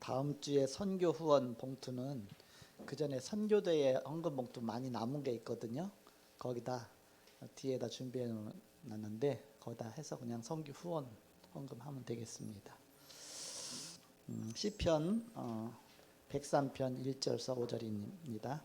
다음 주에 선교 후원 봉투는 그 전에 선교대에 헌금 봉투 많이 남은 게 있거든요. 거기다 뒤에다 준비해 놨는데 거기다 해서 그냥 선교 후원 헌금하면 되겠습니다. 시편 103편 1절서 5절입니다.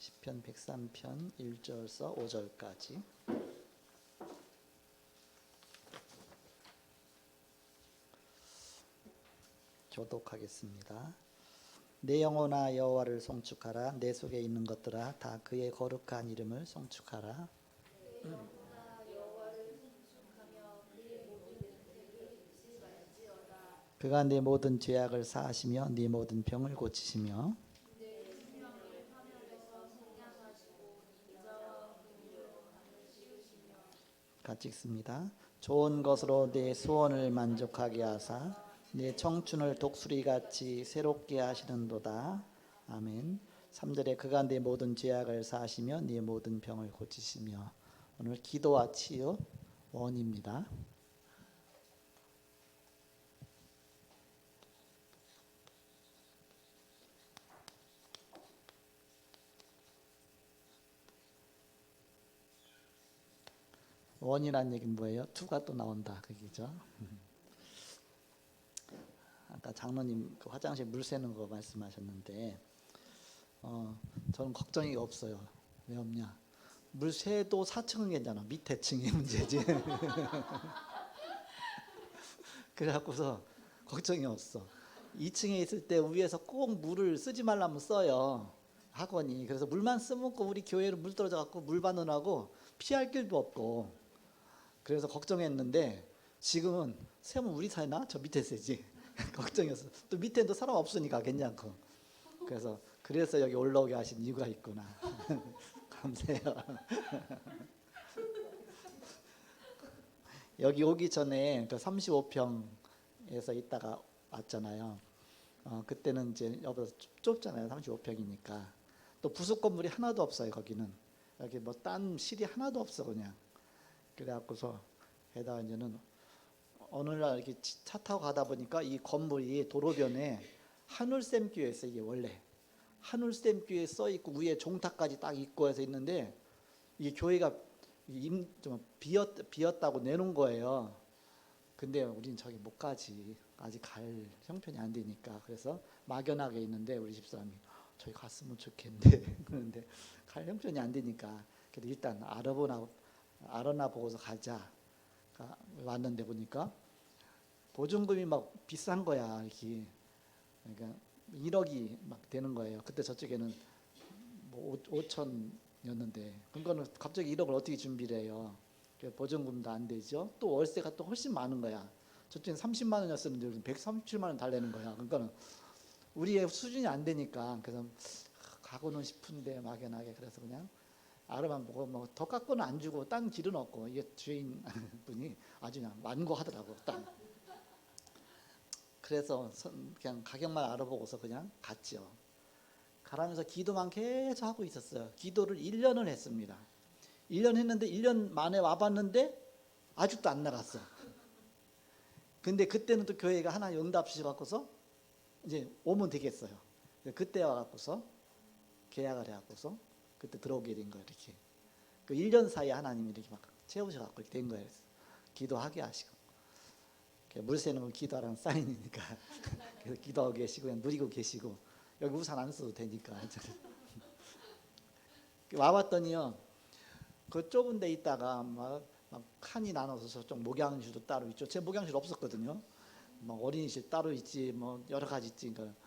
시편 103편 1절서 5절까지 교독하겠습니다. 내 영혼아 여호와를 송축하라. 내 속에 있는 것들아 다 그의 거룩한 이름을 송축하라. 그가 네 모든 죄악을 사하시며 네 모든 병을 고치시며 같이 읽습니다. 좋은 것으로 내 소원을 만족하게 하사 내 청춘을 독수리같이 새롭게 하시는도다. 아멘. 3절에 그가 내 모든 죄악을 사하시며 네 모든 병을 고치시며. 오늘 기도와 치유 원입니다. 원이란 얘기는 뭐예요? 투가 또 나온다 그 얘기죠. 아까 장로님 그 화장실 물 새는 거 말씀하셨는데 저는 걱정이 없어요. 왜 없냐? 물 새도 4층은 괜찮아. 밑에 층이 문제지. 그래갖고서 걱정이 없어. 2층에 있을 때 위에서 꼭 물을 쓰지 말라면 써요. 학원이. 그래서 물만 써먹고 우리 교회로 물 떨어져갖고 물 받느라고 피할 길도 없고 그래서 걱정했는데 지금은 새면 우리 사나? 저 밑에 새지. 걱정했어. 또 밑에도 사람 없으니까 괜찮고. 그래서 여기 올라오게 하신 이유가 있구나. 감사해요. 여기 오기 전에 그 35평에서 있다가 왔잖아요. 그때는 이제 여기서 좁잖아요. 35평이니까. 또 부속 건물이 하나도 없어요. 거기는. 여기 뭐 딴 실이 하나도 없어 그냥. 그래갖고서 게다가 이제는 어느 날 이렇게 차 타고 가다 보니까 이 건물이 도로변에 한울샘교회 있어. 이게 원래 한울샘교회 써 있고 위에 종탑까지 딱 있고 해서 있는데 이게 교회가 좀 비었다고 내놓은 거예요. 근데 우린 저기 못 가지. 아직 갈 형편이 안 되니까. 그래서 막연하게 있는데 우리 집사람이 저기 갔으면 좋겠는데 그런데 갈 형편이 안 되니까 그래도 일단 알아나 보고서 가자. 왔는데 보니까 보증금이 막 비싼 거야. 이렇게. 그러니까 1억이 막 되는 거예요. 그때 저쪽에는 뭐 5천이었는데 그거는 갑자기 1억을 어떻게 준비를 해요. 보증금도 안 되죠. 또 월세가 또 훨씬 많은 거야. 저쪽엔 30만 원이었었는데 여기 137만 원 달래는 거야. 그러니까 우리의 수준이 안 되니까 그래서 가고는 싶은데 막연하게 그래서 그냥 알아만 보고 뭐 더 깎고는 안 주고 땅 길은 없고 이게 주인 분이 아주 그냥 만고하더라고 땅. 그래서 그냥 가격만 알아보고서 그냥 갔죠. 가라면서 기도만 계속 하고 있었어요. 기도를 1년을 했습니다. 1년 했는데 1년 만에 와봤는데 아직도 안 나갔어. 근데 그때는 또 교회가 하나 응답 주셔갖고서 이제 오면 되겠어요. 그때 와갖고서 계약을 해갖고서 그때 들어오게 된 거예요. 이렇게 그 1년 사이에 하나님이 이렇게 막 채우셔갖고 이렇게 된 거예요. 기도하게 하시고 물 새는 건 기도하라는 사인이니까 그래서 기도하고 계시고 그냥 누리고 계시고 여기 우산 안 써도 되니까 와봤더니요 그 좁은 데 있다가 막 칸이 나눠서 저쪽 목양실도 따로 있죠. 제 목양실 없었거든요. 막 어린이실 따로 있지 뭐 여러 가지 있지. 그러니까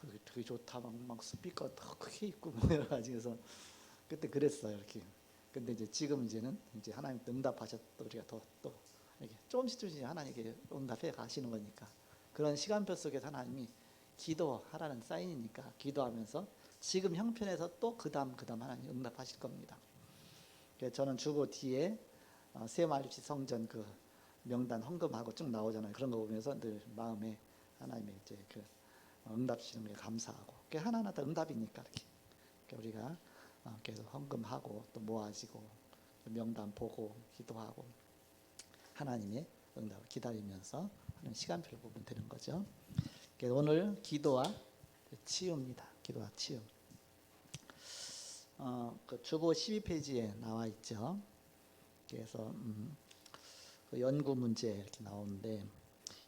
여기 되게 좋다. 막 스피커 더 크게 있고 뭐 여러 가지. 그래서 그때 그랬어요 이렇게. 근데 지금은 이제 하나님 응답하셨다. 우리가 또 이렇게 조금씩 하나님께 응답해 가시는 거니까 그런 시간표 속에서 하나님이 기도하라는 사인이니까 기도하면서 지금 형편에서 또 그다음 하나님 응답하실 겁니다. 저는 주보 뒤에 세마리치 성전 그 명단 헌금하고 쭉 나오잖아요. 그런 거 보면서 늘 마음에 하나님의 이제 그 응답 주시는 게 감사하고, 그게 하나하나 다 응답이니까 이렇게 우리가 계속 헌금하고 또 모아지고 명단 보고 기도하고 하나님의 응답을 기다리면서 하는 시간표를 보면 되는 거죠. 그래서 오늘 기도와 치유입니다. 기도와 치유. 그 주보 12페이지에 나와 있죠. 그래서 그 연구 문제 이렇게 나오는데,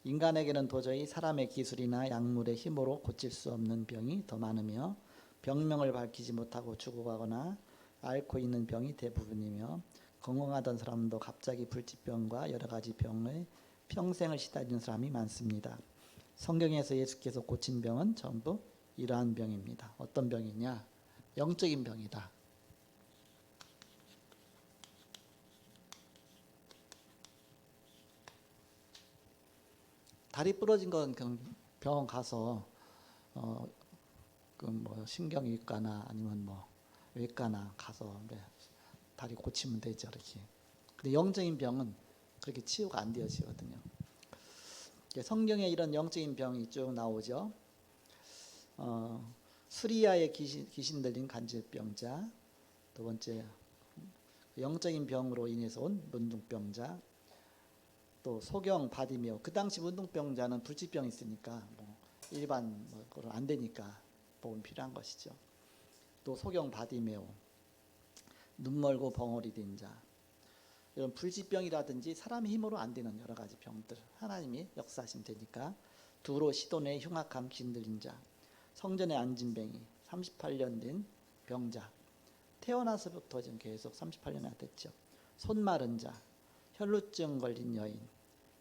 인간에게는 도저히 사람의 기술이나 약물의 힘으로 고칠 수 없는 병이 더 많으며 병명을 밝히지 못하고 죽어가거나 앓고 있는 병이 대부분이며, 건강하던 사람도 갑자기 불치병과 여러 가지 병에 평생을 시달리는 사람이 많습니다. 성경에서 예수께서 고친 병은 전부 이러한 병입니다. 어떤 병이냐? 영적인 병이다. 다리 부러진 건 그냥 병원 가서 그 뭐 신경외과나 아니면 뭐 외과나 가서 다리 고치면 되죠, 이렇게. 근데 영적인 병은 그렇게 치유가 안 되어지거든요. 성경에 이런 영적인 병이 쭉 나오죠. 수리아의 귀신 들린 간질병자, 두 번째 영적인 병으로 인해서 온 문둥병자, 또 소경 바디메오. 그 당시 문둥병자는 불치병이 있으니까 뭐 일반 그걸 안 되니까 보험이 필요한 것이죠. 또 소경 바디메오, 눈 멀고 벙어리 된 자, 이런 불치병이라든지 사람의 힘으로 안 되는 여러 가지 병들 하나님이 역사하시면 되니까. 두로 시돈의 흉악함 귀신 들린 자, 성전에 앉은 뱅이, 38년 된 병자, 태어나서부터 지금 계속 38년이나 됐죠. 손 마른 자, 혈루증 걸린 여인,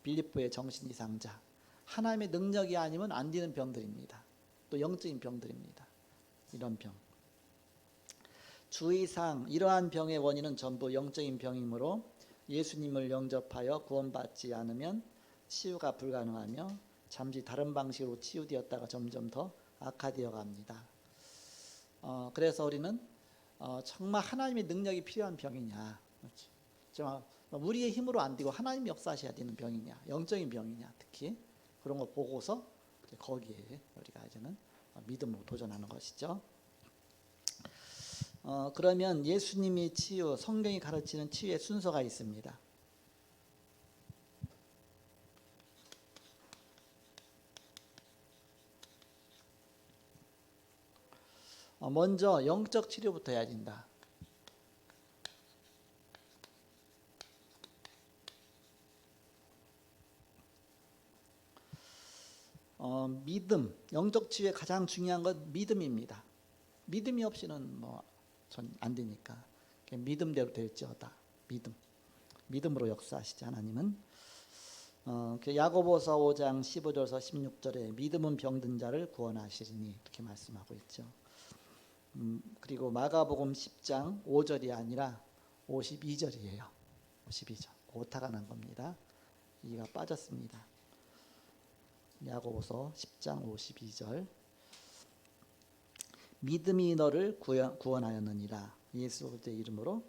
빌립보의 정신 이상자, 하나님의 능력이 아니면 안 되는 병들입니다. 또 영적인 병들입니다. 이런 병. 주의사항, 이러한 병의 원인은 전부 영적인 병이므로 예수님을 영접하여 구원받지 않으면 치유가 불가능하며 잠시 다른 방식으로 치유되었다가 점점 더 악화되어 갑니다. 그래서 우리는 정말 하나님의 능력이 필요한 병이냐, 정말 우리의 힘으로 안 되고 하나님이 역사하셔야 되는 병이냐, 영적인 병이냐, 특히 그런 거 보고서 거기에 우리가 이제는 믿음으로 도전하는 것이죠. 그러면 예수님이 치유, 성경이 가르치는 치유의 순서가 있습니다. 먼저 영적 치료부터 해야 된다. 믿음, 영적 치유의 가장 중요한 건 믿음입니다. 믿음이 없이는 전 안 되니까 믿음대로 될지어다. 믿음으로 역사하시지 하나님은. 야고보서 5장 15절에서 16절에 믿음은 병든 자를 구원하시리니 이렇게 말씀하고 있죠. 그리고 마가복음 10장 5절이 아니라 52절이에요. 52절. 오타가 난 겁니다. 이가 빠졌습니다. 야고보서 10장 52절. 믿음이 너를 구원하였느니라. 예수 그리스도의 이름으로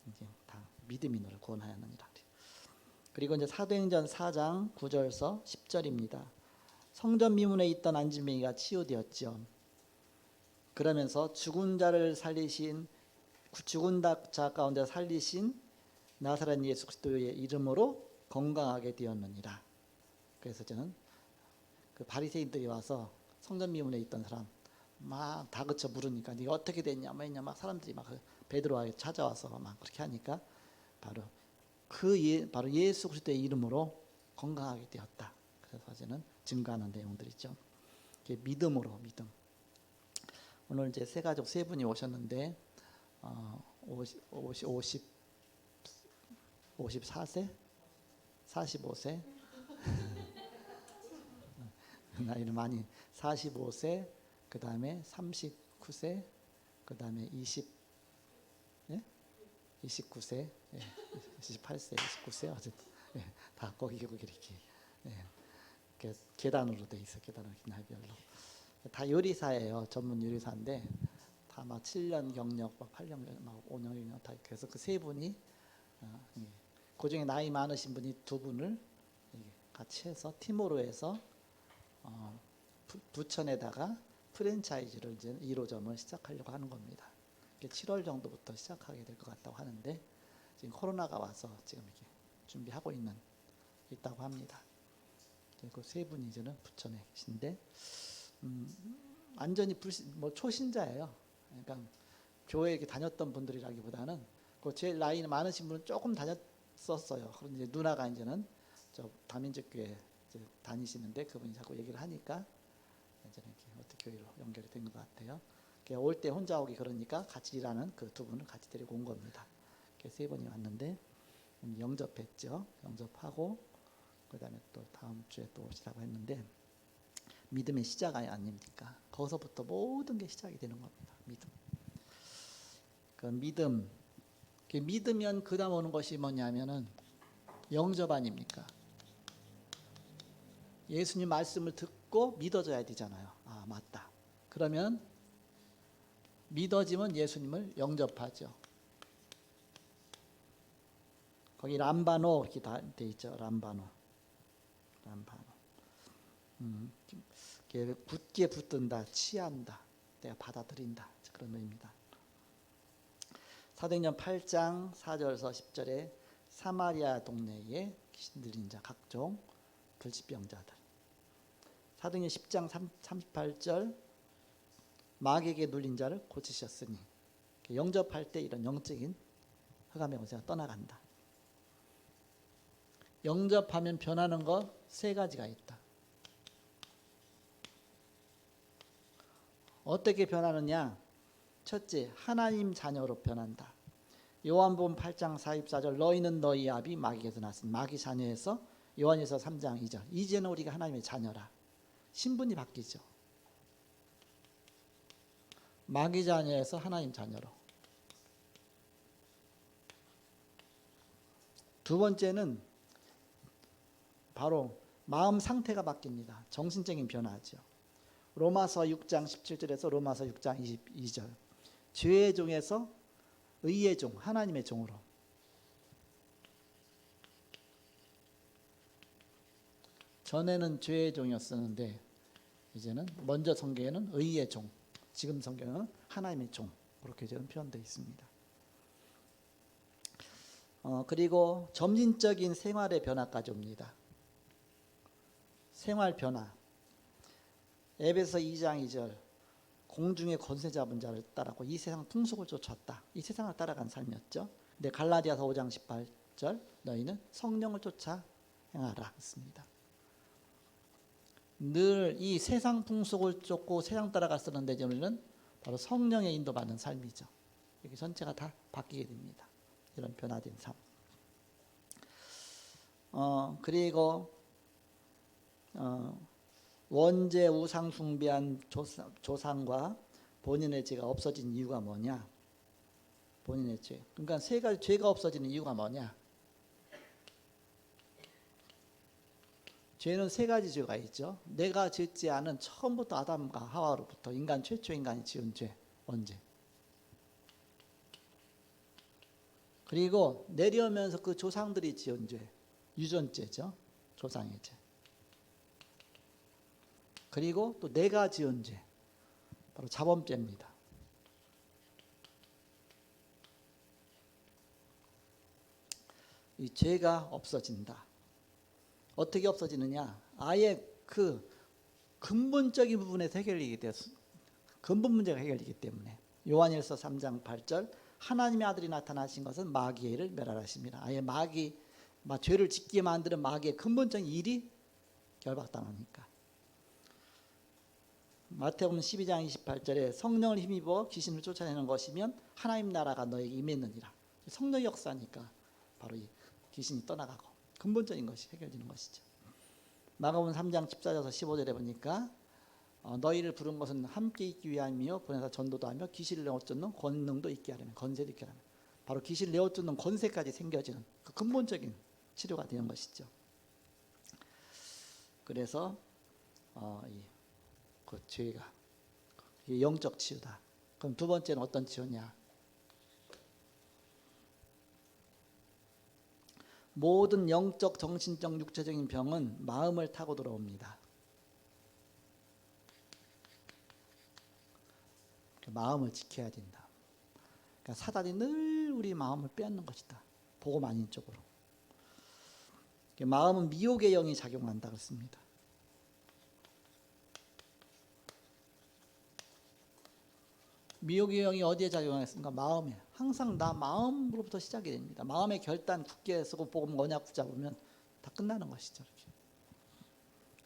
이제 다 믿음이 너를 구원하였느니라. 그리고 이제 사도행전 4장 9절서 10절입니다. 성전 미문에 있던 안진뱅이가 치유되었죠. 그러면서 죽은 자 가운데 살리신 나사렛 예수 그리스도의 이름으로 건강하게 되었느니라. 그래서 저는 그 바리새인들이 와서 성전 미문에 있던 사람 막 다그쳐 물으니까 네가 어떻게 됐냐 뭐 했냐 막 사람들이 막 베드로에게 찾아와서 막 그렇게 하니까 바로 예수 그리스도의 이름으로 건강하게 되었다. 그래서 저는 증거하는 내용들이죠. 믿음으로 믿음. 오늘 이제 세 가족 세 분이 오셨는데 54세, 45세 나이는 많이 45세, 그 다음에 39세, 그 다음에 29세, 28세, 29세 어쨌든 다 거기 이렇게 계단으로 돼 있어. 계단으로 나이별로 다 요리사예요. 전문 요리사인데 다 막 7년 경력, 막 8년 경력, 막 5년 경력 다. 그래서 그 세 분이 그 중에 나이 많으신 분이 두 분을 같이 해서 팀으로 해서 부천에다가 프랜차이즈를 이제 1호점을 시작하려고 하는 겁니다. 7월 정도부터 시작하게 될 것 같다고 하는데 지금 코로나가 와서 지금 이렇게 준비하고 있다고 합니다. 그 세 분이 이제는 부천에 계신데 완전히 초신자예요. 그러니까 교회 이렇게 다녔던 분들이라기보다는 그 제일 나이 많으신 분은 조금 다녔었어요. 그런데 이제 누나가 이제는 저 다민족교회 이제 다니시는데 그분이 자꾸 얘기를 하니까 이제는 이렇게 어떻게 교회로 연결이 된 것 같아요. 올 때 혼자 오기 그러니까 같이 일하는 그 두 분을 같이 데리고 온 겁니다. 세 번이 왔는데 영접했죠. 영접하고 그다음에 또 다음 주에 또 오시라고 했는데 믿음의 시작 아닙니까? 거기서부터 모든 게 시작이 되는 겁니다. 믿음. 그 믿음. 믿으면 그다음 오는 것이 뭐냐면은 영접 아닙니까? 예수님 말씀을 듣고 믿어져야 되잖아요. 아, 맞다. 그러면 믿어지면 예수님을 영접하죠. 거기 람바노 이렇게 다 돼 있죠. 람바노. 굳게 붙든다, 취한다, 내가 받아들인다 그런 의미입니다. 사도행전 8장 4절에서 10절에 사마리아 동네에 귀신 들린 자 각종 불치병자들. 사도행전 10장 38절 마귀에게 눌린 자를 고치셨으니 영접할 때 이런 영적인 흑암의 권세가 떠나간다. 영접하면 변하는 것 세 가지가 있다. 어떻게 변하느냐? 첫째, 하나님 자녀로 변한다. 요한복음 8장 44절 너희는 너희 아비 마귀에서 났으니 마귀 자녀에서 요한일서 3장 2절 이제는 우리가 하나님의 자녀라. 신분이 바뀌죠. 마귀 자녀에서 하나님 자녀로. 두 번째는 바로 마음 상태가 바뀝니다. 정신적인 변화죠. 로마서 6장 17절에서 로마서 6장 22절 죄의 종에서 의의 종, 하나님의 종으로. 전에는 죄의 종이었었는데 이제는 먼저 성경에는 의의 종, 지금 성경은 하나님의 종 그렇게 지금 표현되어 있습니다. 그리고 점진적인 생활의 변화까지 옵니다. 생활 변화. 에베소 2장 2절 공중의 권세 잡은 자를 따랐고 이 세상 풍속을 쫓았다. 이 세상을 따라간 삶이었죠. 근데 갈라디아서 5장 18절 너희는 성령을 쫓아 행하라 했습니다. 늘 이 세상 풍속을 쫓고 세상 따라갔었는데 우리는 바로 성령의 인도받는 삶이죠. 이게 전체가 다 바뀌게 됩니다. 이런 변화된 삶. 그리고 원죄 우상 숭배한 조상과 본인의 죄가 없어진 이유가 뭐냐? 본인의 죄. 그러니까 세 가지 죄가 없어지는 이유가 뭐냐? 죄는 세 가지 죄가 있죠. 내가 짓지 않은 처음부터 아담과 하와로부터 최초 인간이 지은 죄. 언제? 그리고 내려오면서 그 조상들이 지은 죄. 유전죄죠. 조상의 죄. 그리고 또 내가 지은 죄, 바로 자범죄입니다. 이 죄가 없어진다. 어떻게 없어지느냐? 아예 그 근본적인 부분에서 해결되게 돼서 근본 문제가 해결되기 때문에 요한일서 3장 8절 하나님의 아들이 나타나신 것은 마귀의 일을 멸하라십니다. 아예 죄를 짓게 만드는 마귀의 근본적인 일이 결박당하니까. 마태복음 12장 28절에 성령을 힘입어 귀신을 쫓아내는 것이면 하나님 나라가 너에게 임했느니라. 성령의 역사니까 바로 이 귀신이 떠나가고 근본적인 것이 해결되는 것이죠. 마가복음 3장 14절에서 15절에 보니까 너희를 부른 것은 함께 있기 위함이요 보내사 전도도 하며 귀신을 내어쫓는 권능도 있게 하려면 권세도 있게 하려면 바로 귀신을 내어쫓는 권세까지 생겨지는 그 근본적인 치료가 되는 것이죠. 그래서 그 죄가 영적 치유다. 그럼 두 번째는 어떤 치유냐? 모든 영적, 정신적, 육체적인 병은 마음을 타고 들어옵니다. 마음을 지켜야 된다. 그러니까 사단이 늘 우리 마음을 빼앗는 것이다. 복음 아닌 쪽으로. 마음은 미혹의 영이 작용한다 그랬습니다. 미혹의 영이 어디에 작용하겠습니까? 마음에. 항상 나 마음으로부터 시작이 됩니다. 마음의 결단 굳게 쓰고 복음 언약 붙잡으면 다 끝나는 것이죠. 이렇게.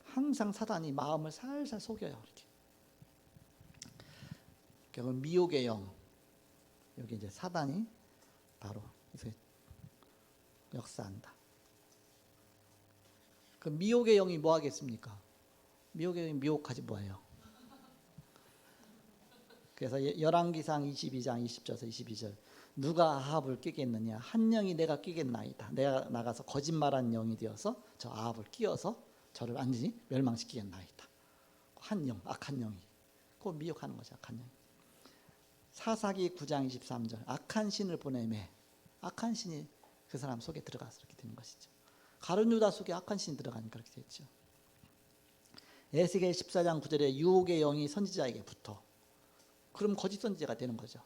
항상 사단이 마음을 살살 속여요. 이렇게. 그러니까 미혹의 영, 여기 이제 사단이 바로 역사한다. 그 미혹의 영이 뭐 하겠습니까? 미혹의 영이 미혹하지 뭐예요? 그래서 열왕기상 22장 20절에서 22절 누가 아합을 끼겠느냐? 한 영이 내가 끼겠나이다. 내가 나가서 거짓말한 영이 되어서 저 아합을 끼어서 저를 완전히 멸망시키겠나이다. 한 영, 악한 영이. 그거 미혹하는 거죠. 악한 영이. 사사기 9장 23절 악한 신을 보내매 악한 신이 그 사람 속에 들어가서 이렇게 되는 것이죠. 가룟 유다 속에 악한 신이 들어가니까 그렇게 됐죠. 에스겔 14장 9절에 유혹의 영이 선지자에게 붙어. 그럼 거짓 선지자가 되는 거죠.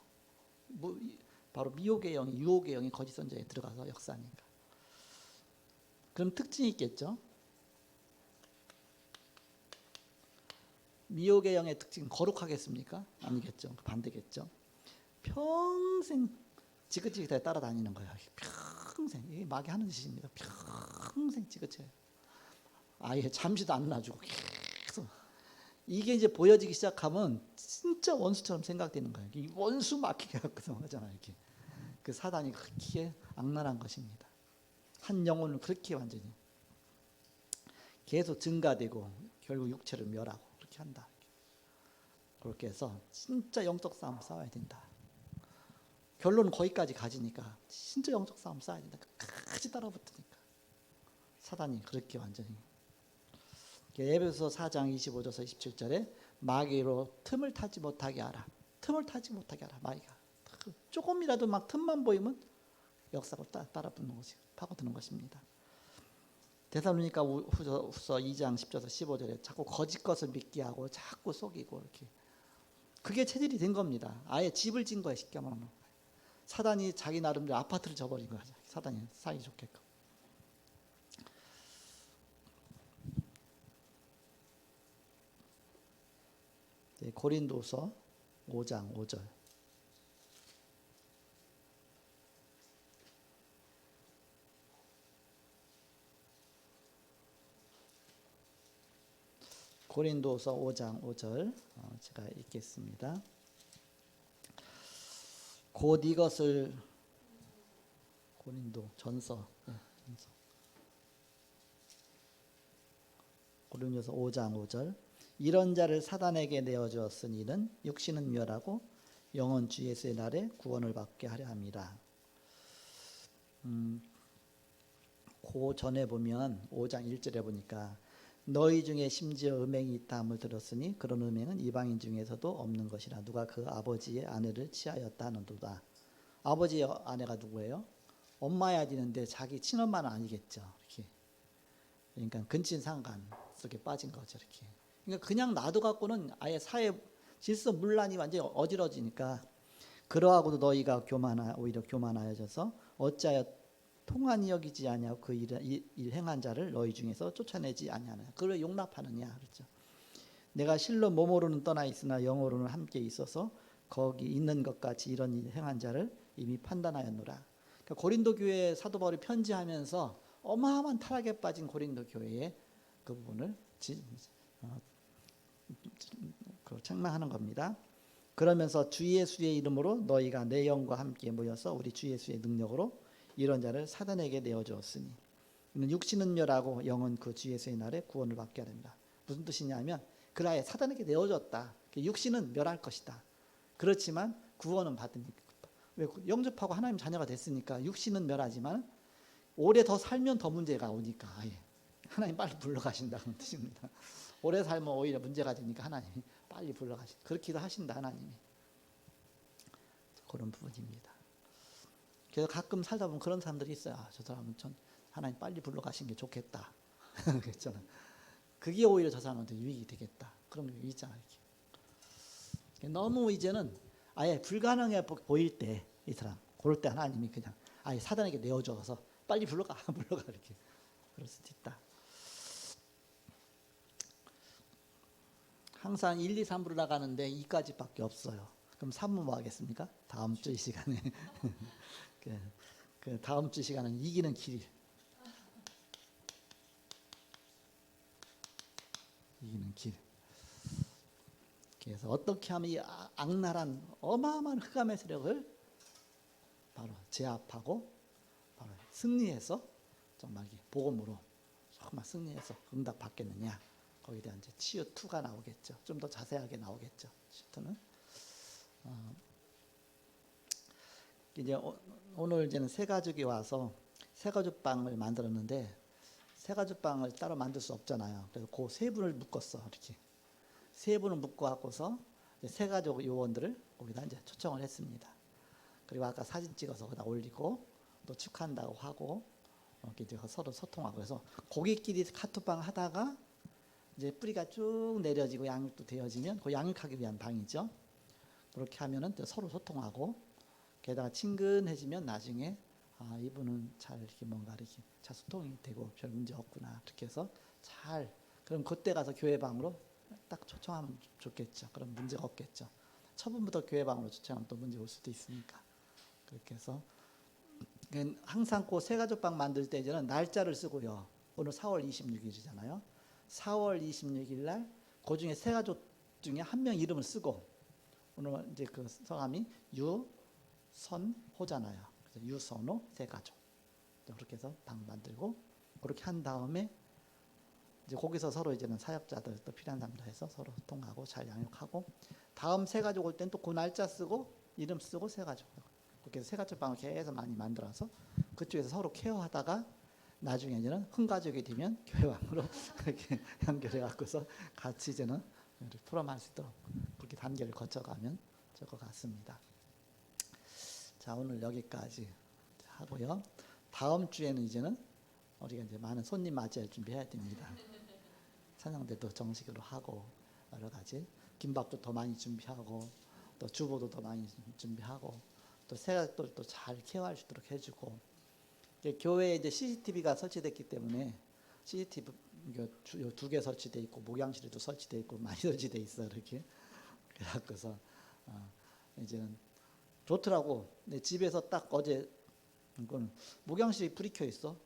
바로 미혹의 영이 유혹의 영이 거짓 선지자에 들어가서 역사하니까. 그럼 특징이 있겠죠. 미혹의 영의 특징 거룩하겠습니까? 아니겠죠. 반대겠죠. 평생 지긋지긋하게 따라다니는 거예요. 평생 이게 마귀 하는 짓입니다. 평생 지긋해요. 아예 잠시도 안 놔주고 계속. 이게 이제 보여지기 시작하면 진짜 원수처럼 생각되는 거예요. 이 원수 맡기게 갖고서 하잖아요. 이렇게 그 사단이 그렇게 악랄한 것입니다. 한 영혼을 그렇게 완전히 계속 증가되고 결국 육체를 멸하고 그렇게 한다. 그렇게 해서 진짜 영적 싸움 싸워야 된다. 결론은 거기까지 가지니까 진짜 영적 싸움 싸워야 된다. 끝까지 따라붙으니까 사단이 그렇게 완전히. 에베소서 4장 25절에서 27절에 마귀로 틈을 타지 못하게 하라. 틈을 타지 못하게 하라. 마귀가 조금이라도 막 틈만 보이면 역사로 따라붙는 것이 파고드는 것입니다. 데살로니가 후서 2장 10절에서 15절에 자꾸 거짓 것을 믿게 하고 자꾸 속이고 이렇게. 그게 체질이 된 겁니다. 아예 집을 진 거예요. 쉽게 말하면. 사단이 자기 나름대로 아파트를 져버린 거죠. 사단이 살기 좋게끔. 고린도서 5장 5절. 고린도서 5장 5절 제가 읽겠습니다. 곧 이것을 고린도 전서 고린도서 5장 5절 이런 자를 사단에게 내어주었으니 이는 육신은 멸하고 영은 주 예수의 날에 구원을 받게 하려 함이라. 그 전에 보면 5장 1절에 보니까 너희 중에 심지어 음행이 있다 함을 들었으니 그런 음행은 이방인 중에서도 없는 것이라. 누가 그 아버지의 아내를 취하였다 하는도다. 아버지의 아내가 누구예요? 엄마야 되는데 자기 친엄마는 아니겠죠. 이렇게. 그러니까 근친 상간 속에 빠진 거죠. 이렇게. 그러니까 그냥 놔둬 갖고는 아예 사회 질서 문란이 완전히 어지러지니까 그러하고도 너희가 오히려 교만하여져서 어찌하여 통한이 여기지 아니하고 그 일 행한 자를 너희 중에서 쫓아내지 아니하느냐. 그를 용납하느냐 그렇죠. 내가 실로 몸으로는 떠나 있으나 영으로는 함께 있어서 거기 있는 것 같이 이런 일 행한 자를 이미 판단하였노라. 그러니까 고린도 교회에 사도 바울이 편지하면서 어마어마한 타락에 빠진 고린도 교회의 그 부분을 책망하는 겁니다. 그러면서 주 예수의 이름으로 너희가 내 영과 함께 모여서 우리 주 예수의 능력으로 이런 자를 사단에게 내어주었으니 육신은 멸하고 영은 그 주 예수의 날에 구원을 받게 하렵니다. 무슨 뜻이냐면 그라에 사단에게 내어줬다. 육신은 멸할 것이다. 그렇지만 구원은 받으니까. 왜 영접하고 하나님 자녀가 됐으니까 육신은 멸하지만 오래 더 살면 더 문제가 오니까 아예 하나님 빨리 불러가신다는 뜻입니다. 오래 살면 오히려 문제가 되니까 하나님이 빨리 불러가신다. 그렇게도 하신다 하나님이. 그런 부분입니다. 그래서 가끔 살다 보면 그런 사람들이 있어요. 저 사람은 전 하나님 빨리 불러가신 게 좋겠다. 그랬잖아. 그게 오히려 저 사람한테 유익이 되겠다. 그런 게 있잖아요. 너무 이제는 아예 불가능해 보일 때 이 사람 그럴 때 하나님이 그냥 아예 사단에게 내어줘서 빨리 불러가 불러가 이렇게 그럴 수도 있다. 항상 1, 2, 3부로 나가는데 2까지밖에 없어요. 그럼 3부 뭐 하겠습니까? 다음 주 이 시간에 그 다음 주 시간은 이기는 길. 이기는 길. 그래서 어떻게 하면 이 악랄한 어마어마한 흑암의 세력을 바로 제압하고 바로 승리해서 정말 복음으로 정말 승리해서 응답 받겠느냐. 거기에 대한 이제 치유 2가 나오겠죠. 좀 더 자세하게 나오겠죠. 시트는. 이제 오늘 이제는 새 가족이 와서 새 가족 빵을 만들었는데 새 가족 빵을 따로 만들 수 없잖아요. 그래서 그 세 분을 묶었어. 이렇게 세 분을 묶어 갖고서 새 가족 요원들을 거기다 이제 초청을 했습니다. 그리고 아까 사진 찍어서 거기다 올리고 또 축하한다고 하고 이렇게 이제 서로 소통하고 그래서 고기끼리 카톡방 하다가 이제 뿌리가 쭉 내려지고 양육도 되어지면 그 양육하기 위한 방이죠. 그렇게 하면은 서로 소통하고 게다가 친근해지면 나중에 아 이분은 잘 이렇게 뭔가 이렇게 잘 소통이 되고 별 문제 없구나 이렇게 해서 잘 그럼 그때 가서 교회방으로 딱 초청하면 좋겠죠. 그럼 문제가 없겠죠. 처음부터 교회방으로 초청하면 또 문제 올 수도 있으니까 그렇게 해서 항상 그 새가족방 만들 때 이제는 날짜를 쓰고요. 오늘 4월 26일이잖아요. 4월 26일 날 그 중에 새 가족 중에 한 명 이름을 쓰고 오늘 이제 그 성함이 유선호잖아요. 그래서 유선호 새 가족 그렇게 해서 방 만들고 그렇게 한 다음에 이제 거기서 서로 이제는 사역자들 또 필요한 사람들 해서 서로 소통하고 잘 양육하고 다음 새 가족 올 땐 또 그 날짜 쓰고 이름 쓰고 새 가족 그렇게 해서 새 가족 방을 계속 많이 만들어서 그쪽에서 서로 케어하다가 나중에 이제는 큰 가족이 되면 교회방으로 이렇게 연결해 갖고서 같이 이제는 풀어갈 수 있도록 그렇게 단계를 거쳐가면 될 것 같습니다. 자 오늘 여기까지 하고요. 다음 주에는 이제는 우리가 이제 많은 손님 맞이할 준비해야 됩니다. 찬양대도 정식으로 하고 여러 가지 김밥도 더 많이 준비하고 또 주보도 더 많이 준비하고 또 새가족들도 잘 케어할 수 있도록 해주고 교회에 이제 CCTV가 설치됐기 때문에 CCTV 2개 설치돼 있고 목양실에도 설치돼 있고 많이 설치돼 있어 이렇게 그래서 이제는 좋더라고. 내 집에서 딱 어제 이건 목양실이 불이 켜 있어.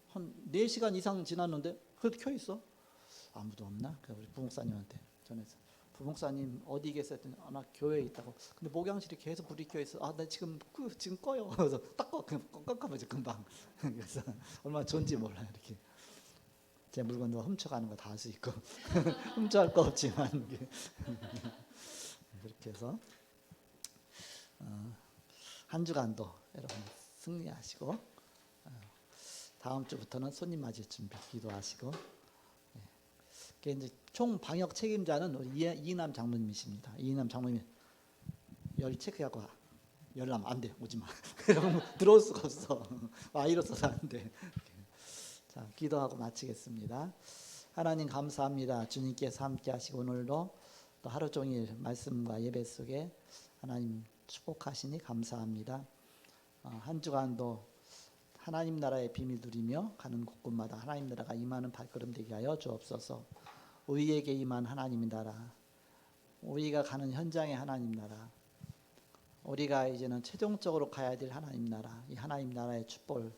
한 4시간 이상 지났는데 그래도 켜 있어. 아무도 없나? 그래서 우리 부목사님한테 전해서 부목사님 어디 계세요? 했더니 나 교회에 있다고. 근데 목양실이 계속 불이 켜 있어. 나 지금 꺼요. 그래서 딱 깜깜하지 금방. 그래서 얼마나 좋은지 몰라 이렇게. 제 물건도 훔쳐가는 거 다 할 수 있고 훔쳐갈 거 없지만 그렇게 해서 한 주간도 여러분 승리하시고 다음 주부터는 손님 맞을 준비 기도하시고 이제 총 방역 책임자는 우리 이인남 장로님이십니다. 이인남 장로님 열 체크하고 열나면 안 돼. 오지 마. 들어올 수가 없어. 와이러스도 안 돼. 자 기도하고 마치겠습니다. 하나님 감사합니다. 주님께서 함께 하시고 오늘도 또 하루 종일 말씀과 예배 속에 하나님 축복하시니 감사합니다. 한 주간도 하나님 나라의 비밀 누리며 가는 곳곳마다 하나님 나라가 임하는 발걸음 되게 하여 주옵소서. 우리에게 임한 하나님 나라, 우리가 가는 현장의 하나님 나라, 우리가 이제는 최종적으로 가야 될 하나님 나라, 이 하나님 나라의 축복을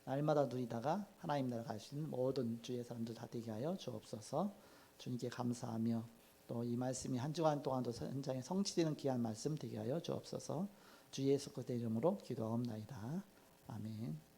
날마다 누리다가 하나님 나라 갈 수 있는 모든 주의 사람들 다 되게 하여 주옵소서. 주님께 감사하며 또 이 말씀이 한 주간 동안도 현장에 성취되는 귀한 말씀 되게 하여 주옵소서. 주 예수 그리스도의 이름으로 기도하옵나이다. 아멘.